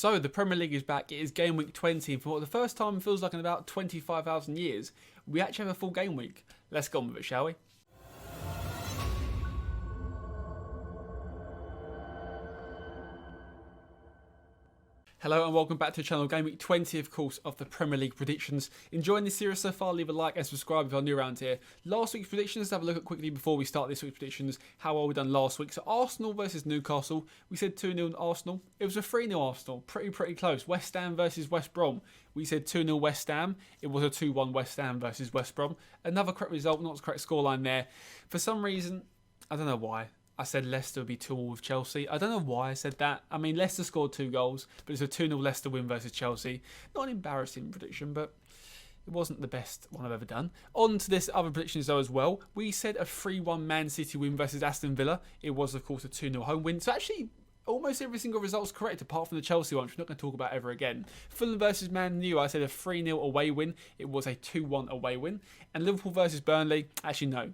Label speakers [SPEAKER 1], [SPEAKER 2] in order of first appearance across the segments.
[SPEAKER 1] So the Premier League is back. It is game week 20. And for the first time it feels like in about 25,000 years, we actually have a full game week. Let's go on with it, shall we? Hello and welcome back to the channel. Game week 20, of course, of the Premier League predictions. Enjoying this series so far? Leave a like and subscribe if you're new around here. Last week's predictions, let's have a look at quickly before we start this week's predictions. How well we done last week. So Arsenal versus Newcastle. We said 2-0 Arsenal. It was a 3-0 Arsenal. Pretty close. West Ham versus West Brom. We said 2-0 West Ham. It was a 2-1 West Ham versus West Brom. Another correct result, not the correct scoreline there. For some reason, I don't know why, I said Leicester would be 2-0 with Chelsea. I don't know why I said that. I mean, Leicester scored 2 goals, but it's a 2-0 Leicester win versus Chelsea. Not an embarrassing prediction, but it wasn't the best one I've ever done. On to this other predictions though as well. We said a 3-1 Man City win versus Aston Villa. It was, of course, a 2-0 home win. So actually, almost every single result's correct apart from the Chelsea one, which we're not going to talk about ever again. Fulham versus Man U, I said a 3-0 away win. It was a 2-1 away win. And Liverpool versus Burnley, actually no,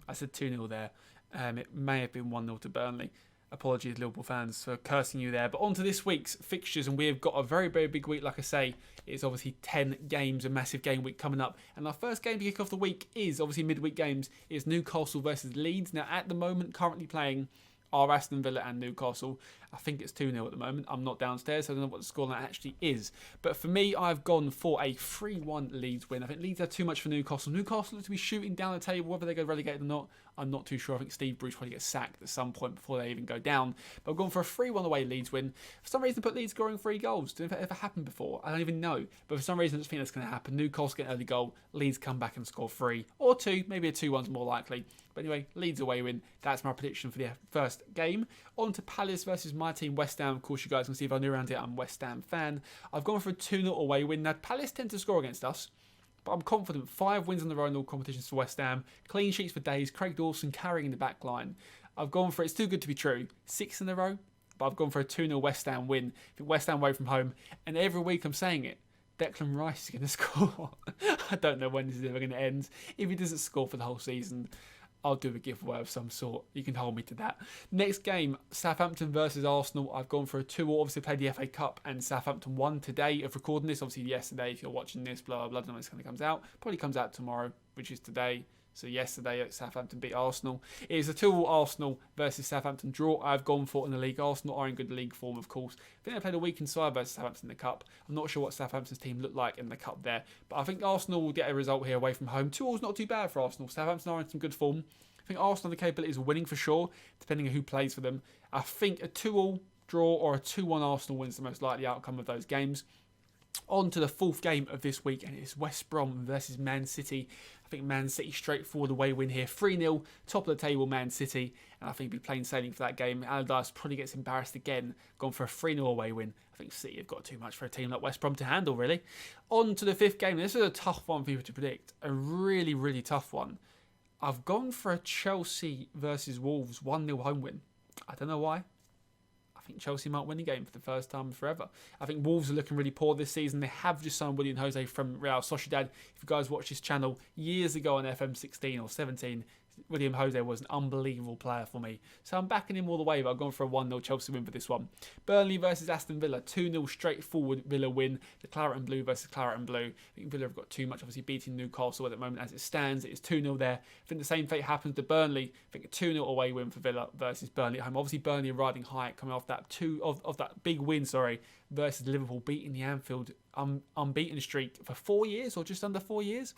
[SPEAKER 1] I said 2-0 there. It may have been 1-0 to Burnley. Apologies, Liverpool fans, for cursing you there. But on to this week's fixtures, and we have got a very big week. Like I say, it's obviously 10 games, a massive game week coming up. And our first game to kick off the week is obviously midweek games. It's Newcastle versus Leeds. Now, at the moment, currently playing are Aston Villa and Newcastle. I think it's 2-0 at the moment. I'm not downstairs, so I don't know what the scoreline actually is. But for me, I've gone for a 3-1 Leeds win. I think Leeds are too much for Newcastle. Newcastle look to be shooting down the table. Whether they go relegated or not, I'm not too sure. I think Steve Bruce probably gets sacked at some point before they even go down. But I've gone for a 3-1 away Leeds win. For some reason, I put Leeds scoring 3 goals. Did it ever happen before? I don't even know. But for some reason, I just think that's going to happen. Newcastle get an early goal. Leeds come back and score 3 or 2. Maybe a 2-1's more likely. But anyway, Leeds away win. That's my prediction for the first game. On to Palace versus my team, West Ham. Of course, you guys can see if I'm new around here, I'm a West Ham fan. I've gone for a 2-0 away win. Now, Palace tend to score against us, but I'm confident. 5 wins in the row in all competitions for West Ham. Clean sheets for days. Craig Dawson carrying the back line. I've gone for, it's too good to be true, 6 in a row, but I've gone for a 2-0 West Ham win. I think West Ham away from home. And every week I'm saying it. Declan Rice is going to score. I don't know when this is ever going to end. If he doesn't score for the whole season, I'll do a giveaway of some sort. You can hold me to that. Next game, Southampton versus Arsenal. I've gone for a 2-2. Obviously played the FA Cup and Southampton won today of recording this. Obviously yesterday, if you're watching this, blah, blah, blah. I don't know when it's going to come out. Probably comes out tomorrow, which is today. So yesterday, Southampton beat Arsenal. It is a 2-2 Arsenal versus Southampton draw. I've gone for in the league. Arsenal are in good league form, of course. I think they played a weekend side versus Southampton in the Cup. I'm not sure what Southampton's team looked like in the Cup there. But I think Arsenal will get a result here away from home. 2-2's not too bad for Arsenal. Southampton are in some good form. I think Arsenal have the capabilities of winning for sure, depending on who plays for them. I think a 2-2 draw or a 2-1 Arsenal win is the most likely outcome of those games. On to the fourth game of this week, and it's West Brom versus Man City. I think Man City straightforward away win here. 3-0, top of the table Man City, and I think it'll be plain sailing for that game. Allardyce probably gets embarrassed again, gone for a 3-0 away win. I think City have got too much for a team like West Brom to handle, really. On to the fifth game. This is a tough one for people to predict. A really tough one. I've gone for a Chelsea versus Wolves 1-0 home win. I don't know why. I think Chelsea might win the game for the first time forever. I think Wolves are looking really poor this season. They have just signed William Jose from Real Sociedad. If you guys watched his channel years ago on FM16 or 17, William Jose was an unbelievable player for me. So I'm backing him all the way, but I've gone for a 1-0 Chelsea win for this one. Burnley versus Aston Villa, 2-0 straightforward Villa win. The Claret and Blue versus Claret and Blue. I think Villa have got too much, obviously beating Newcastle at the moment as it stands. It is 2-0 there. I think the same fate happens to Burnley. I think a 2-0 away win for Villa versus Burnley at home. Obviously Burnley are riding high coming off that that big win, versus Liverpool, beating the Anfield unbeaten streak for 4 years or just under 4 years.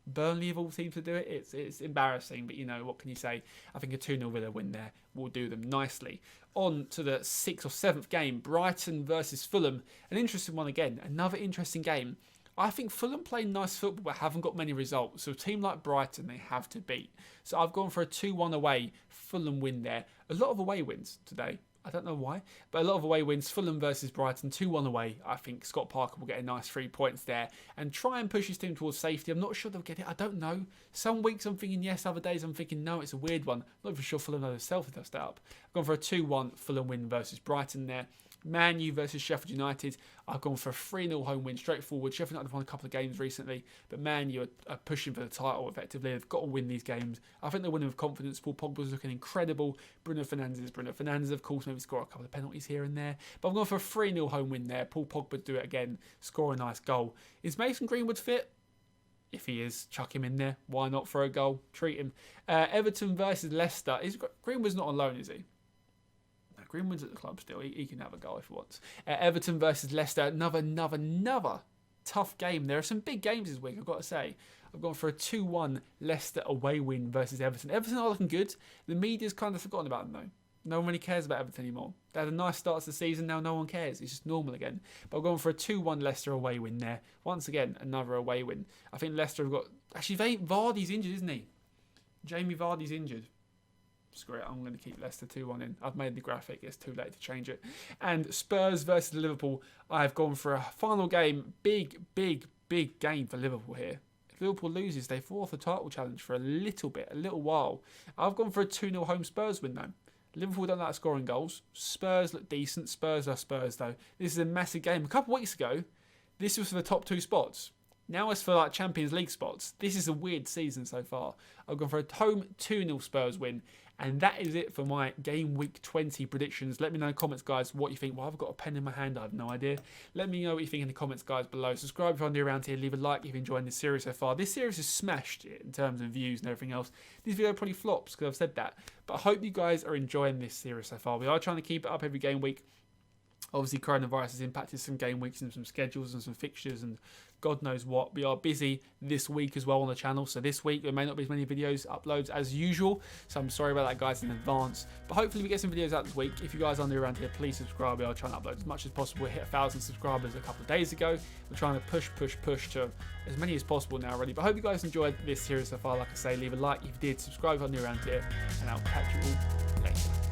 [SPEAKER 1] Burnley of all teams to do it. It's embarrassing, but you know, what can you say? I think a 2-0 Villa win there will do them nicely. On to the 6th or 7th game, Brighton versus Fulham. An interesting one again. Another interesting game. I think Fulham play nice football but haven't got many results. So a team like Brighton, they have to beat. So I've gone for a 2-1 away Fulham win there. A lot of away wins today. I don't know why, but a lot of away wins. Fulham versus Brighton, 2-1 away. I think Scott Parker will get a nice 3 points there and try and push his team towards safety. I'm not sure they'll get it. I don't know. Some weeks I'm thinking yes, other days I'm thinking no. It's a weird one. Not even sure Fulham know themselves if they'll start up. I've gone for a 2-1 Fulham win versus Brighton there. Man U versus Sheffield United. I've gone for a 3-0 home win, straightforward. Sheffield United have won a couple of games recently, but Man U are pushing for the title effectively. They've got to win these games. I think they're winning with confidence. Paul Pogba's looking incredible. Bruno Fernandes, of course, maybe score a couple of penalties here and there. But I'm going for a 3-0 home win there. Paul Pogba do it again, score a nice goal. Is Mason Greenwood fit? If he is, chuck him in there. Why not for a goal? Treat him. Everton versus Leicester. Greenwood's not on loan, is he? No, Greenwood's at the club still. He can have a goal if he wants. Everton versus Leicester. Another tough game. There are some big games this week, I've got to say. I've gone for a 2-1 Leicester away win versus Everton. Everton are looking good. The media's kind of forgotten about them, though. No one really cares about Everton anymore. They had a nice start to the season, now no one cares. It's just normal again. But I'm going for a 2-1 Leicester away win there. Once again, another away win. I think Leicester have got... Actually, Vardy's injured, isn't he? Jamie Vardy's injured. Screw it, I'm going to keep Leicester 2-1 in. I've made the graphic, it's too late to change it. And Spurs versus Liverpool. I've gone for a final game. Big game for Liverpool here. If Liverpool loses, they fall off the title challenge for a little while. I've gone for a 2-0 home Spurs win though. Liverpool don't like scoring goals. Spurs look decent. Spurs are Spurs though. This is a massive game. A couple of weeks ago, this was for the top 2 spots. Now it's for like Champions League spots. This is a weird season so far. I've gone for a home 2-0 Spurs win. And that is it for my game week 20 predictions. Let me know in the comments, guys, what you think. Well, I've got a pen in my hand. I have no idea. Let me know what you think in the comments, guys, below. Subscribe if you're new around here. Leave a like if you're enjoying this series so far. This series is smashed in terms of views and everything else. This video probably flops because I've said that. But I hope you guys are enjoying this series so far. We are trying to keep it up every game week. Obviously, coronavirus has impacted some game weeks and some schedules and some fixtures and God knows what. We are busy this week as well on the channel. So this week, there may not be as many videos uploads as usual. So I'm sorry about that, guys, in advance. But hopefully we get some videos out this week. If you guys are new around here, please subscribe. We are trying to upload as much as possible. We hit 1,000 subscribers a couple of days ago. We're trying to push to as many as possible now already. But I hope you guys enjoyed this series so far. Like I say, leave a like if you did. Subscribe if you're new around here. And I'll catch you all later.